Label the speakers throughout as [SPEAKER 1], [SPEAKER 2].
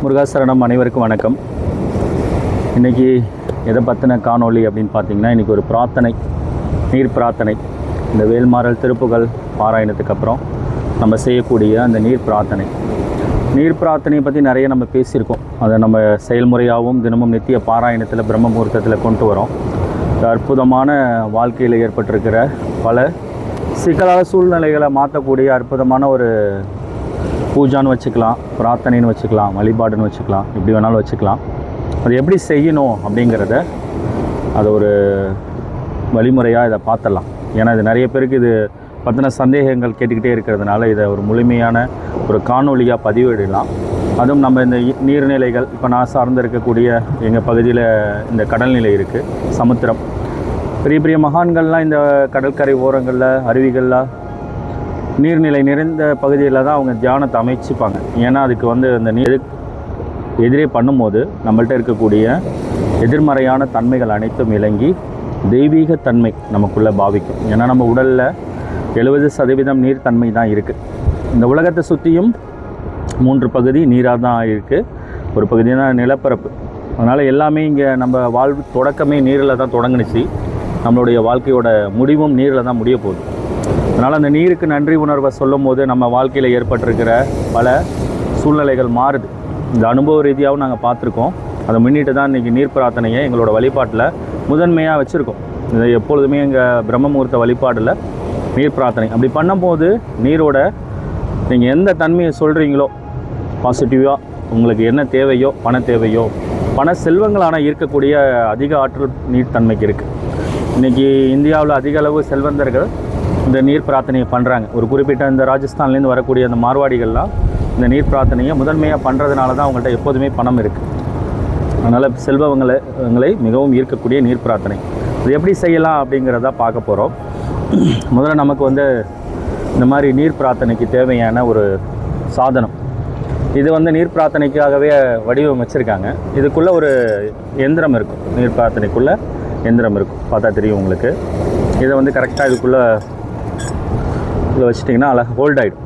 [SPEAKER 1] முருகாசரணம் அனைவருக்கும் வணக்கம். இன்றைக்கி எதை பற்றின காணொளி அப்படின்னு பார்த்திங்கன்னா, இன்றைக்கி ஒரு பிரார்த்தனை, நீர் பிரார்த்தனை. இந்த வேல்மாறல் திருப்புகள் பாராயணத்துக்கு அப்புறம் நம்ம செய்யக்கூடிய அந்த நீர் பிரார்த்தனையை பற்றி நிறைய நம்ம பேசியிருக்கோம். அதை நம்ம செயல்முறையாகவும் தினமும் நித்திய பாராயணத்தில் பிரம்ம முகூர்த்தத்தில் கொண்டு வரோம். அற்புதமான வாழ்க்கையில் ஏற்பட்டிருக்கிற பல சிக்கலான சூழ்நிலைகளை மாற்றக்கூடிய அற்புதமான ஒரு பூஜான்னு வச்சுக்கலாம், பிரார்த்தனைன்னு வச்சுக்கலாம், வழிபாடுன்னு வச்சுக்கலாம், எப்படி வேணாலும் வச்சுக்கலாம். அது எப்படி செய்யணும் அப்படிங்கிறத அது ஒரு வழிமுறையாக இதை பார்த்துடலாம். ஏன்னா இது நிறைய பேருக்கு இது பற்றின சந்தேகங்கள் கேட்டுக்கிட்டே இருக்கிறதுனால இதை ஒரு முழுமையான ஒரு காணொலியாக பதிவிடலாம். அதுவும் நம்ம இந்த நீர்நிலைகள், இப்போ நான் சார்ந்து இருக்கக்கூடிய எங்கள் பகுதியில் இந்த கடல்நிலை இருக்குது, சமுத்திரம். பெரிய பெரிய மகான்கள்லாம் இந்த கடற்கரை ஓரங்களில், அருவிகளில், நீர்நிலை நிறைந்த பகுதியில் தான் அவங்க தியானத்தை அமைச்சிப்பாங்க. ஏன்னா அதுக்கு அந்த நீர் எதிரே பண்ணும்போது நம்மள்கிட்ட இருக்கக்கூடிய எதிர்மறையான தன்மைகள் அனைத்தும் இறங்கி தெய்வீக தன்மை நமக்குள்ளே பாவிக்கும். ஏன்னா நம்ம உடலில் 70% நீர் தன்மை தான் இருக்குது. இந்த உலகத்தை சுற்றியும் 3 பகுதி நீராக தான் இருக்குது, ஒரு பகுதி தான் நிலப்பரப்பு. அதனால் எல்லாமே இங்கே நம்ம வாழ்வு தொடக்கமே நீரில் தான் தொடங்குனுச்சு, நம்மளுடைய வாழ்க்கையோட முடிவும் நீரில் தான் முடிய போகுது. அதனால் அந்த நீருக்கு நன்றி உணர்வை சொல்லும் போது நம்ம வாழ்க்கையில் ஏற்பட்டிருக்கிற பல சூழ்நிலைகள் மாறுது. இந்த அனுபவ ரீதியாகவும் நாங்கள் பார்த்துருக்கோம். அதை முன்னிட்டு தான் இன்றைக்கி நீர் பிரார்த்தனையை எங்களோட வழிபாட்டில் முதன்மையாக வச்சுருக்கோம். இதை எப்பொழுதுமே எங்கள் பிரம்ம முகூர்த்த வழிபாடில் நீர் பிரார்த்தனை அப்படி பண்ணும்போது நீரோட நீங்கள் எந்த தன்மையை சொல்கிறீங்களோ, பாசிட்டிவாக உங்களுக்கு என்ன தேவையோ, பண தேவையோ, பண செல்வங்களான ஈர்க்கக்கூடிய அதிக ஆற்றல் நீர்த்தன்மைக்கு இருக்குது. இன்றைக்கி இந்தியாவில் அதிக அளவு செல்வந்தர்கள் இந்த நீர் பிரார்த்தனையை பண்ணுறாங்க. ஒரு குறிப்பிட்ட இந்த ராஜஸ்தான்லேருந்து வரக்கூடிய அந்த மார்வாடிகள்லாம் இந்த நீர் பிரார்த்தனையை முதன்மையாக பண்ணுறதுனால தான் அவங்கள்ட்ட எப்போதுமே பணம் இருக்குது. அதனால் செல்வங்களை மிகவும் ஈர்க்கக்கூடிய நீர் பிரார்த்தனை இது எப்படி செய்யலாம் அப்படிங்கிறத பார்க்க போகிறோம். முதல்ல நமக்கு இந்த மாதிரி நீர் பிரார்த்தனைக்கு தேவையான ஒரு சாதனம், இது நீர் பிரார்த்தனைக்காகவே வடிவமைச்சிருக்காங்க. இதுக்குள்ளே ஒரு எந்திரம் இருக்கும், நீர் பிரார்த்தனைக்குள்ளே எந்திரம் இருக்கும், பார்த்தா தெரியும் உங்களுக்கு. இதை கரெக்டாக இதுக்குள்ளே வச்சிட்டிங்கன்னா அழகாக ஹோல்ட் ஆகிடும்.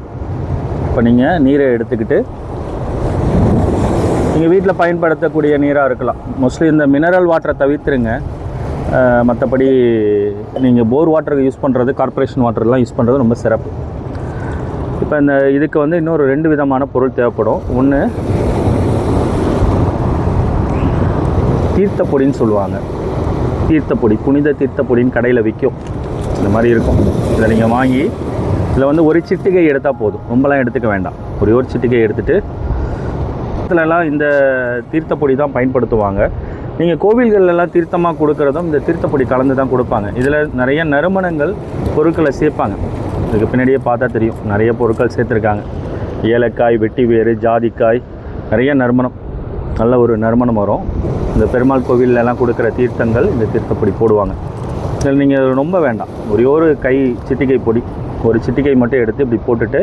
[SPEAKER 1] இப்போ நீங்கள் நீரை எடுத்துக்கிட்டு நீங்கள் வீட்டில் பயன்படுத்தக்கூடிய நீராக இருக்கலாம். மோஸ்ட்லி இந்த மினரல் வாட்டரை தவிர்த்துருங்க. மற்றபடி நீங்கள் போர் வாட்டருக்கு யூஸ் பண்ணுறது, கார்ப்பரேஷன் வாட்டர்லாம் யூஸ் பண்ணுறது ரொம்ப சிறப்பு. இப்போ இதுக்கு இன்னொரு 2 விதமான பொருள் தேவைப்படும். ஒன்று தீர்த்தப்பொடின்னு சொல்லுவாங்க. தீர்த்தப்பொடி, புனித தீர்த்தப்பொடின்னு கடையில் விற்கும், இந்த மாதிரி இருக்கும். இதை நீங்கள் வாங்கி இதில் ஒரு சிட்டிகை எடுத்தால் போதும், ரொம்பலாம் எடுத்துக்க வேண்டாம். ஒரு சிட்டிகை எடுத்துகிட்டு இதிலலாம் இந்த தீர்த்தப்பொடி தான் பயன்படுத்துவாங்க. நீங்கள் கோவில்களெல்லாம் தீர்த்தமாக கொடுக்குறதும் இந்த தீர்த்தப்பொடி கலந்து தான் கொடுப்பாங்க. இதில் நிறைய நறுமணங்கள் பொருட்களை சேர்ப்பாங்க. இதுக்கு பின்னாடியே பார்த்தா தெரியும், நிறைய பொருட்கள் சேர்த்துருக்காங்க. ஏலக்காய், வெட்டி வேறு, ஜாதிக்காய், நிறைய நறுமணம், நல்ல ஒரு நறுமணம் வரும். இந்த பெருமாள் கோவிலெல்லாம் கொடுக்குற தீர்த்தங்கள் இந்த தீர்த்தப்பொடி போடுவாங்க. இதில் நீங்கள் ரொம்ப வேண்டாம், ஒரு கை சிட்டிகை பொடி, ஒரு சிட்டிகை மட்டும் எடுத்து இப்படி போட்டுட்டு,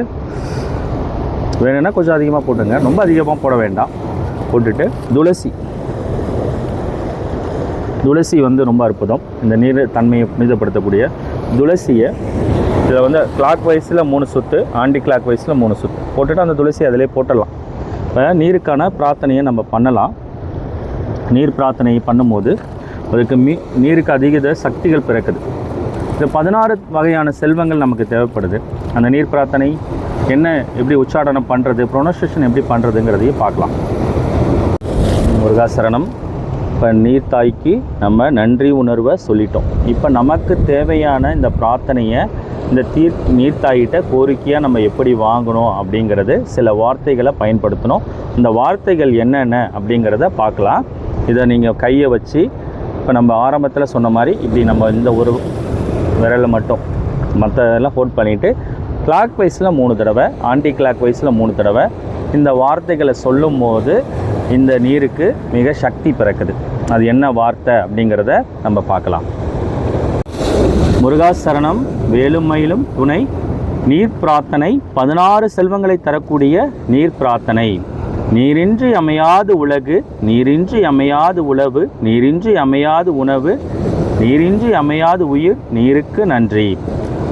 [SPEAKER 1] வேணும்னா கொஞ்சம் அதிகமாக போட்டுங்க, ரொம்ப அதிகமாக போட வேண்டாம். போட்டுட்டு துளசி ரொம்ப அற்புதம். இந்த நீர் தன்மையை புனிதப்படுத்தக்கூடிய துளசியை இதில் கிளாக் வைஸில் 3 சுற்று, ஆன்டி கிளாக் வைஸில் 3 சுற்று போட்டுட்டு அந்த துளசி அதிலே போட்டுடலாம். இப்போ நீருக்கான பிரார்த்தனையை நம்ம பண்ணலாம். நீர் பிரார்த்தனை பண்ணும்போது அதுக்கு நீருக்கு அதிக சக்திகள் பிறக்குது. இந்த 16 வகையான செல்வங்கள் நமக்கு தேவைப்படுது. அந்த நீர் பிரார்த்தனை என்ன, எப்படி உச்சாடனம் பண்ணுறது, ப்ரொனன்சியேஷன் எப்படி பண்ணுறதுங்கிறதையும் பார்க்கலாம். முருகாசரணம். இப்போ நீர்த்தாய்க்கு நம்ம நன்றி உணர்வை சொல்லிட்டோம். இப்போ நமக்கு தேவையான இந்த பிரார்த்தனையை இந்த நீர்த்தாயிட்ட கோரிக்கையாக நம்ம எப்படி வாங்கணும் அப்படிங்கிறது சில வார்த்தைகளை பயன்படுத்தணும். இந்த வார்த்தைகள் என்னென்ன அப்படிங்கிறத பார்க்கலாம். இதை நீங்கள் கையை வச்சு இப்போ நம்ம ஆரம்பத்தில் சொன்ன மாதிரி இப்படி நம்ம இந்த ஒரு விரலை மட்டும் மற்றதெல்லாம் ஹோல்ட் பண்ணிவிட்டு கிளாக் வைஸில் 3 தடவை, ஆன்டி கிளாக் வைஸில் 3 தடவை இந்த வார்த்தைகளை சொல்லும் போது இந்த நீருக்கு மிக சக்தி பிறக்குது. அது என்ன வார்த்தை அப்படிங்கிறத நம்ம பார்க்கலாம். முருகாசரணம். வேலுமயிலும் துணை நீர் பிரார்த்தனை. 16 செல்வங்களை தரக்கூடிய நீர் பிரார்த்தனை. நீரின்றி அமையாது உலகு, நீரின்றி அமையாது உழவு, நீரின்றி அமையாது உணவு, நீரின்றி அமையாது உயிர், நீருக்கு நன்றி.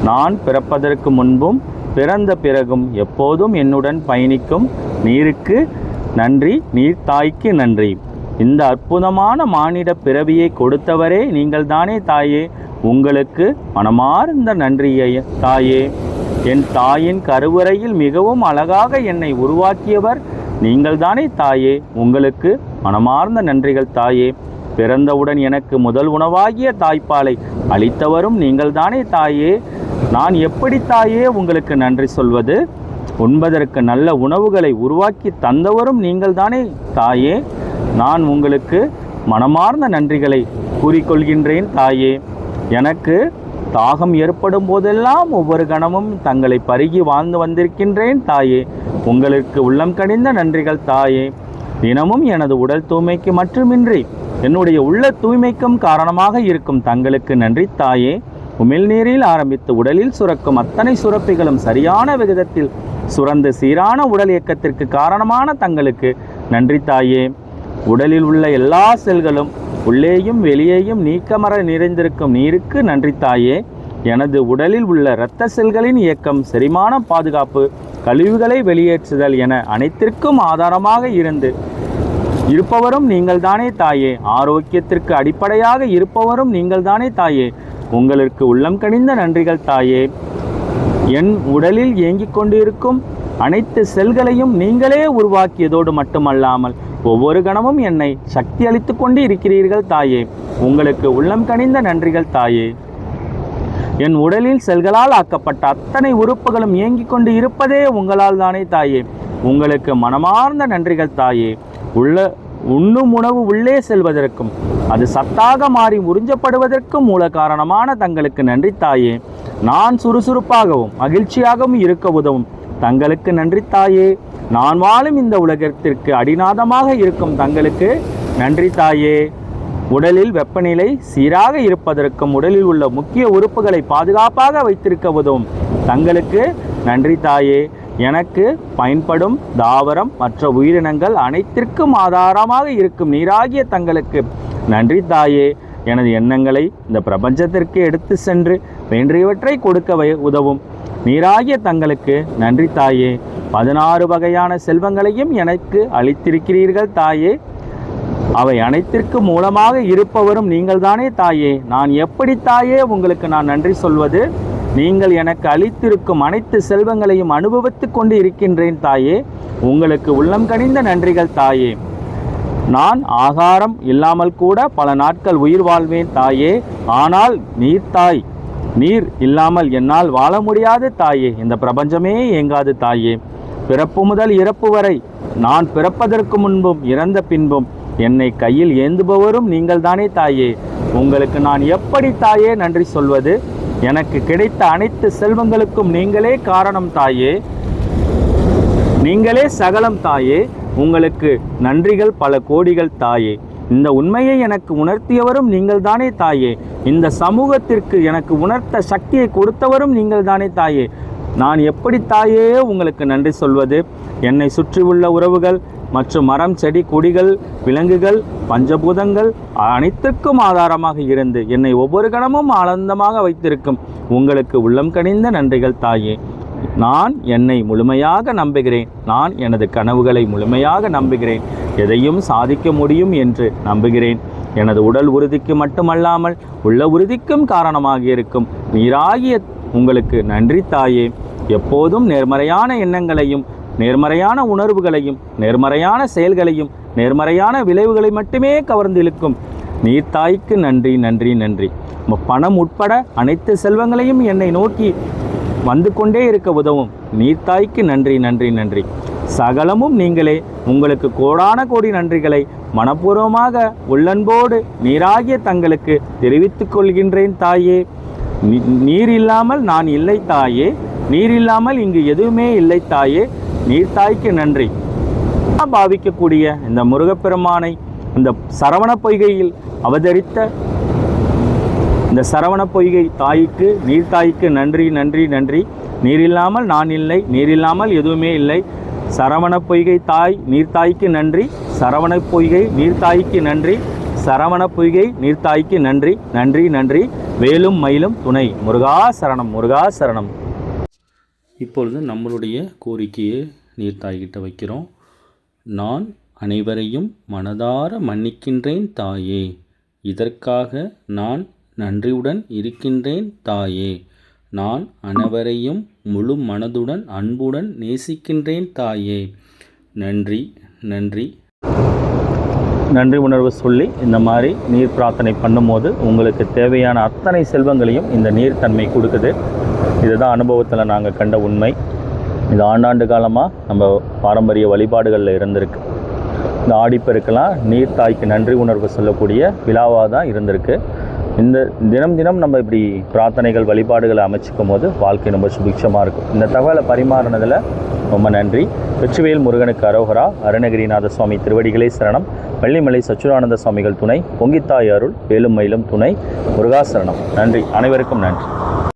[SPEAKER 1] நான் பிறப்பதற்கு முன்பும் பிறந்த பிறகும் எப்போதும் என்னுடன் பயணிக்கும் நீருக்கு நன்றி நீர்த்தாய்க்கு நன்றி. இந்த அற்புதமான மானிட பிறவியை கொடுத்தவரே நீங்கள் தானே தாயே, உங்களுக்கு மனமார்ந்த நன்றியை தாயே. என் தாயின் கருவறையில் மிகவும் அழகாக என்னை உருவாக்கியவர் நீங்கள் தானே தாயே, உங்களுக்கு மனமார்ந்த நன்றிகள் தாயே. பிறந்தவுடன் எனக்கு முதல் உணவாகிய தாய்ப்பாலை அளித்தவரும் நீங்கள் தானே தாயே, நான் எப்படி தாயே உங்களுக்கு நன்றி சொல்வது? உண்பதற்கு நல்ல உணவுகளை உருவாக்கி தந்தவரும் நீங்கள் தானே தாயே, நான் உங்களுக்கு மனமார்ந்த நன்றிகளை கூறிக்கொள்கின்றேன் தாயே. எனக்கு தாகம் ஏற்படும் போதெல்லாம் ஒவ்வொரு கணமும் தங்களை பருகி வாழ்ந்து வந்திருக்கின்றேன் தாயே, உங்களுக்கு உள்ளம் கனிந்த நன்றிகள் தாயே. தினமும் எனது உடல் தூய்மைக்கு மட்டுமின்றி என்னுடைய உள்ள தூய்மைக்கும் காரணமாக இருக்கும் தங்களுக்கு நன்றி தாயே. உமிழ்நீரில் ஆரம்பித்து உடலில் சுரக்கும் அத்தனை சுரப்பிகளும் சரியான விகிதத்தில் சுரந்து சீரான உடல் இயக்கத்திற்கு காரணமான தங்களுக்கு நன்றி தாயே. உடலில் உள்ள எல்லா செல்களும் உள்ளேயும் வெளியேயும் நீக்கமர நிறைந்திருக்கும் நீருக்கு நன்றி தாயே. எனது உடலில் உள்ள இரத்த செல்களின் இயக்கம், செரிமானம், பாதுகாப்பு, கழிவுகளை வெளியேற்றுதல் என அனைத்திற்கும் ஆதாரமாக இருப்பவரும் நீங்கள் தானே தாயே. ஆரோக்கியத்திற்கு அடிப்படையாக இருப்பவரும் நீங்கள் தானே தாயே, உங்களுக்கு உள்ளம் கனிந்த நன்றிகள் தாயே. என் உடலில் இயங்கிக் கொண்டிருக்கும் அனைத்து செல்களையும் நீங்களே உருவாக்கியதோடு மட்டுமல்லாமல் ஒவ்வொரு கணமும் என்னை சக்தி அளித்து கொண்டு இருக்கிறீர்கள் தாயே, உங்களுக்கு உள்ளம் கனிந்த நன்றிகள் தாயே. என் உடலில் செல்களால் ஆக்கப்பட்ட அத்தனை உறுப்புகளும் இயங்கிக் கொண்டு இருப்பதே உங்களால் தானே தாயே, உங்களுக்கு மனமார்ந்த நன்றிகள் தாயே. உண்ணும் உணவு உள்ளே செல்வதற்கும் அது சத்தாக மாறி உறிஞ்சப்படுவதற்கும் மூல காரணமான தங்களுக்கு நன்றி தாயே. நான் சுறுசுறுப்பாகவும் மகிழ்ச்சியாகவும் இருக்க உதவும் தங்களுக்கு நன்றி தாயே. நான் வாழும் இந்த உலகத்திற்கு அடிநாதமாக இருக்கும் தங்களுக்கு நன்றி தாயே. உடலில் வெப்பநிலை சீராக இருப்பதற்கும் உடலில் உள்ள முக்கிய உறுப்புகளை பாதுகாப்பாக வைத்திருக்க உதவும் தங்களுக்கு நன்றி தாயே. எனக்கு பயன்படும் தாவரம் மற்ற உயிரினங்கள் அனைத்திற்கும் ஆதாரமாக இருக்கும் நீராகிய தங்களுக்கு நன்றி தாயே. எனது எண்ணங்களை இந்த பிரபஞ்சத்திற்கு எடுத்து சென்று வேண்டியவற்றை கொடுக்க உதவும் நீராகிய தங்களுக்கு நன்றி தாயே. 16 வகையான செல்வங்களையும் எனக்கு அளித்திருக்கிறீர்கள் தாயே, அவை அனைத்திற்கு மூலமாக இருப்பவரும் நீங்கள் தானே தாயே. நான் எப்படி தாயே உங்களுக்கு நான் நன்றி சொல்வது? நீங்கள் எனக்கு அளித்திருக்கும் அனைத்து செல்வங்களையும் அனுபவித்து கொண்டு இருக்கின்றேன் தாயே, உங்களுக்கு உள்ளம் கனிந்த நன்றிகள் தாயே. நான் ஆகாரம் இல்லாமல் கூட பல நாட்கள் உயிர் வாழ்வேன் தாயே, ஆனால் நீர் இல்லாமல் என்னால் வாழ முடியாது தாயே. இந்த பிரபஞ்சமே இயங்காது தாயே. பிறப்பு முதல் இறப்பு வரை, நான் பிறப்பதற்கு முன்பும் இறந்த பின்பும் என்னை கையில் ஏந்துபவரும் நீங்கள் தானே தாயே, உங்களுக்கு நான் எப்படி தாயே நன்றி சொல்வது? எனக்கு கிடைத்த அனைத்து செல்வங்களுக்கும் நீங்களே காரணம் தாயே, நீங்களே சகலம் தாயே, உங்களுக்கு நன்றிகள் பல கோடிகள் தாயே. இந்த உண்மையை எனக்கு உணர்த்தியவரும் நீங்கள் தானே தாயே, இந்த சமூகத்திற்கு எனக்கு உணர்த்த சக்தியை கொடுத்தவரும் நீங்கள் தானே தாயே. நான் எப்படி தாயே உங்களுக்கு நன்றி சொல்வது? என்னை சுற்றியுள்ள உறவுகள் மற்றும் மரம், செடி, கொடிகள், விலங்குகள், பஞ்சபூதங்கள் அனைத்திற்கும் ஆதாரமாக இருந்து என்னை ஒவ்வொரு கணமும் ஆனந்தமாக வைத்திருக்கும் உங்களுக்கு உள்ளம் கனிந்த நன்றிகள் தாயே. நான் என்னை முழுமையாக நம்புகிறேன், நான் எனது கனவுகளை முழுமையாக நம்புகிறேன், எதையும் சாதிக்க முடியும் என்று நம்புகிறேன். எனது உடல் உறுதிக்கு மட்டுமல்லாமல் உள்ள உறுதிக்கும் காரணமாக இருக்கும் நீராகிய உங்களுக்கு நன்றி தாயே. எப்போதும் நேர்மறையான எண்ணங்களையும் நேர்மறையான உணர்வுகளையும் நேர்மறையான செயல்களையும் நேர்மறையான விளைவுகளை மட்டுமே கவர்ந்து இழுக்கும் நீர்த்தாய்க்கு நன்றி நன்றி நன்றி. பணம் உட்பட அனைத்து செல்வங்களையும் என்னை நோக்கி வந்து கொண்டே இருக்க உதவும் நீர்த்தாய்க்கு நன்றி நன்றி நன்றி. சகலமும் நீங்களே, உங்களுக்கு கோடான கோடி நன்றிகளை மனப்பூர்வமாக உள்ளன்போடு நீராகிய தங்களுக்கு தெரிவித்துக் கொள்கின்றேன் தாயே. நீர் இல்லாமல் நான் இல்லை தாயே, நீர் இல்லாமல் இங்கு எதுவுமே இல்லை தாயே. நீர்த்தாய்க்கு நன்றி. பாவிக்கக்கூடிய இந்த முருகப்பெருமானை இந்த சரவண பொய்கையில் அவதரித்த இந்த சரவண பொய்கை தாய்க்கு நீர்த்தாய்க்கு நன்றி நன்றி நன்றி. நீரில்லாமல் நான் இல்லை, நீரில்லாமல் எதுவுமே இல்லை. சரவண பொய்கை தாய் நீர்த்தாய்க்கு நன்றி, சரவண பொய்கை நீர்த்தாய்க்கு நன்றி, சரவண பொய்கை நீர்த்தாய்க்கு நன்றி நன்றி நன்றி. வேலும் மயிலும் துணை. முருகா சரணம், முருகா சரணம். இப்பொழுது நம்மளுடைய கோரிக்கையை நீர்த்தாய்கிட்ட வைக்கிறோம்.
[SPEAKER 2] நான் அனைவரையும் மனதார மன்னிக்கின்றேன் தாயே. இதற்காக நான் நன்றியுடன் இருக்கின்றேன் தாயே. நான் அனைவரையும் முழு மனதுடன் அன்புடன் நேசிக்கின்றேன் தாயே. நன்றி நன்றி.
[SPEAKER 1] நன்றி உணர்வு சொல்லி இந்த மாதிரி நீர் பிரார்த்தனை பண்ணும்போது உங்களுக்கு தேவையான அத்தனை செல்வங்களையும் இந்த நீர்த்தன்மை கொடுக்குது. இதுதான் அனுபவத்தில் நாங்கள் கண்ட உண்மை. இது ஆண்டாண்டு காலமாக நம்ம பாரம்பரிய வழிபாடுகளில் இருந்திருக்கு. இந்த ஆடிப்பெருக்கெல்லாம் நீர்த்தாய்க்கு நன்றி உணர்வு சொல்லக்கூடிய விழாவாக தான் இருந்திருக்கு. இந்த தினம் நம்ம இப்படி பிரார்த்தனைகள் வழிபாடுகளை அமைச்சிக்கும் போது வாழ்க்கை ரொம்ப சுபிக்ஷமாக இருக்கும். இந்த தகவலை பரிமாறினதில் ரொம்ப நன்றி. வெற்றிவேல் முருகனுக்கு அரோகரா. அருணகிரிநாத சுவாமி திருவடிகளே சரணம். பள்ளிமலை சச்சுரானந்த சுவாமிகள் துணை. பொங்கித்தாய் அருள் வேலும் மயிலும் துணை. முருகாசரணம். நன்றி. அனைவருக்கும் நன்றி.